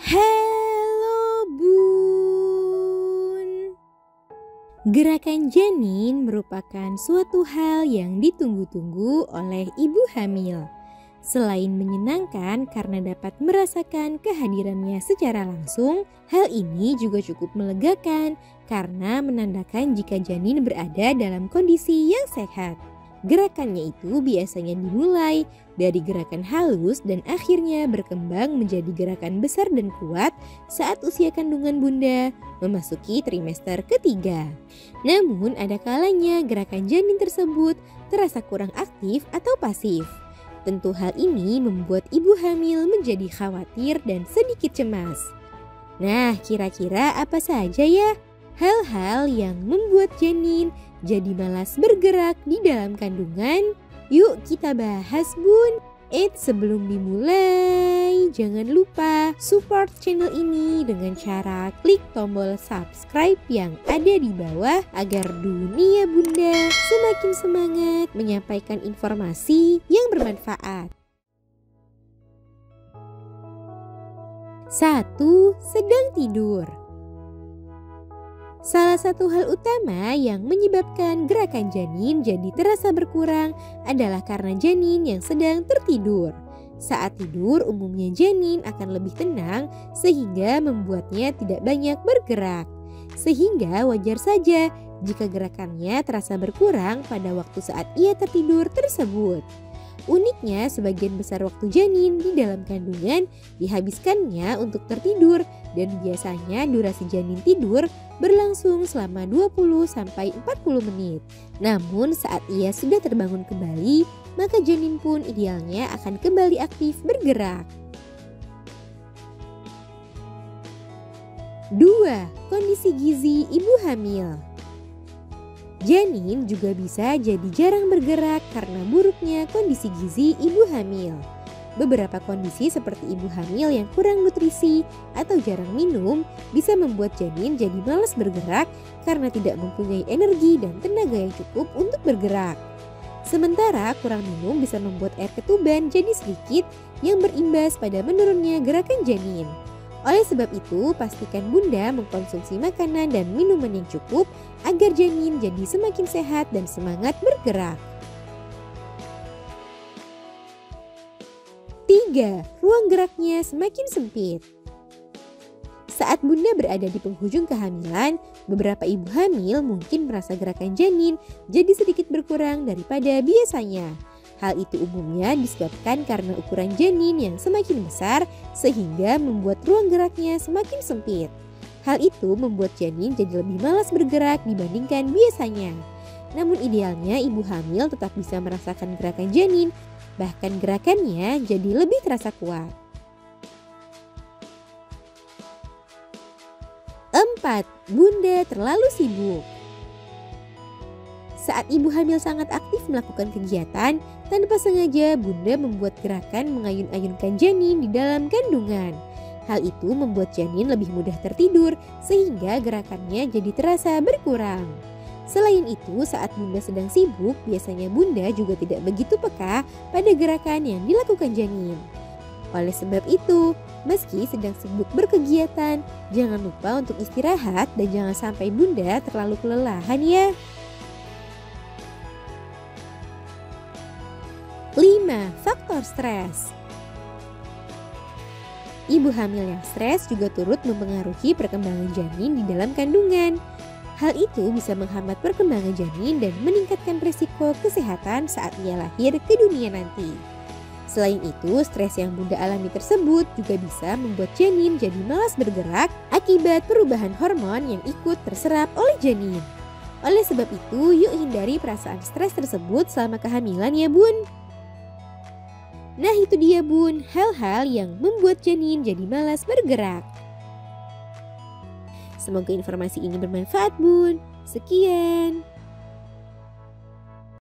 Halo Bun. Gerakan janin merupakan suatu hal yang ditunggu-tunggu oleh ibu hamil. Selain menyenangkan karena dapat merasakan kehadirannya secara langsung, hal ini juga cukup melegakan karena menandakan jika janin berada dalam kondisi yang sehat. Gerakannya itu biasanya dimulai dari gerakan halus dan akhirnya berkembang menjadi gerakan besar dan kuat saat usia kandungan bunda memasuki trimester ketiga. Namun ada kalanya gerakan janin tersebut terasa kurang aktif atau pasif. Tentu hal ini membuat ibu hamil menjadi khawatir dan sedikit cemas. Nah, kira-kira apa saja ya hal-hal yang membuat janin jadi malas bergerak di dalam kandungan? Yuk kita bahas Bun. Sebelum dimulai, jangan lupa support channel ini dengan cara klik tombol subscribe yang ada di bawah agar dunia bunda semakin semangat menyampaikan informasi yang bermanfaat. 1. Sedang tidur. Salah satu hal utama yang menyebabkan gerakan janin jadi terasa berkurang adalah karena janin yang sedang tertidur. Saat tidur, umumnya janin akan lebih tenang sehingga membuatnya tidak banyak bergerak. Sehingga wajar saja jika gerakannya terasa berkurang pada waktu saat ia tertidur tersebut. Uniknya, sebagian besar waktu janin di dalam kandungan dihabiskannya untuk tertidur dan biasanya durasi janin tidur berlangsung selama 20-40 menit. Namun saat ia sudah terbangun kembali, maka janin pun idealnya akan kembali aktif bergerak. 2. Kondisi gizi ibu hamil. Janin juga bisa jadi jarang bergerak karena buruknya kondisi gizi ibu hamil. Beberapa kondisi seperti ibu hamil yang kurang nutrisi atau jarang minum bisa membuat janin jadi malas bergerak karena tidak mempunyai energi dan tenaga yang cukup untuk bergerak. Sementara kurang minum bisa membuat air ketuban jadi sedikit yang berimbas pada menurunnya gerakan janin. Oleh sebab itu, pastikan bunda mengkonsumsi makanan dan minuman yang cukup agar janin jadi semakin sehat dan semangat bergerak. 3. Ruang geraknya semakin sempit. Saat bunda berada di penghujung kehamilan, beberapa ibu hamil mungkin merasa gerakan janin jadi sedikit berkurang daripada biasanya. Hal itu umumnya disebabkan karena ukuran janin yang semakin besar sehingga membuat ruang geraknya semakin sempit. Hal itu membuat janin jadi lebih malas bergerak dibandingkan biasanya. Namun idealnya ibu hamil tetap bisa merasakan gerakan janin, bahkan gerakannya jadi lebih terasa kuat. 4. Bunda terlalu sibuk. Saat ibu hamil sangat aktif melakukan kegiatan, tanpa sengaja bunda membuat gerakan mengayun-ayunkan janin di dalam kandungan. Hal itu membuat janin lebih mudah tertidur sehingga gerakannya jadi terasa berkurang. Selain itu, saat bunda sedang sibuk, biasanya bunda juga tidak begitu peka pada gerakan yang dilakukan janin. Oleh sebab itu, meski sedang sibuk berkegiatan, jangan lupa untuk istirahat dan jangan sampai bunda terlalu kelelahan ya. 5. Faktor stres. Ibu hamil yang stres juga turut mempengaruhi perkembangan janin di dalam kandungan. Hal itu bisa menghambat perkembangan janin dan meningkatkan risiko kesehatan saat ia lahir ke dunia nanti. Selain itu, stres yang bunda alami tersebut juga bisa membuat janin jadi malas bergerak akibat perubahan hormon yang ikut terserap oleh janin. Oleh sebab itu, yuk hindari perasaan stres tersebut selama kehamilan ya bun. Nah itu dia bun, hal-hal yang membuat janin jadi malas bergerak. Semoga informasi ini bermanfaat bun. Sekian.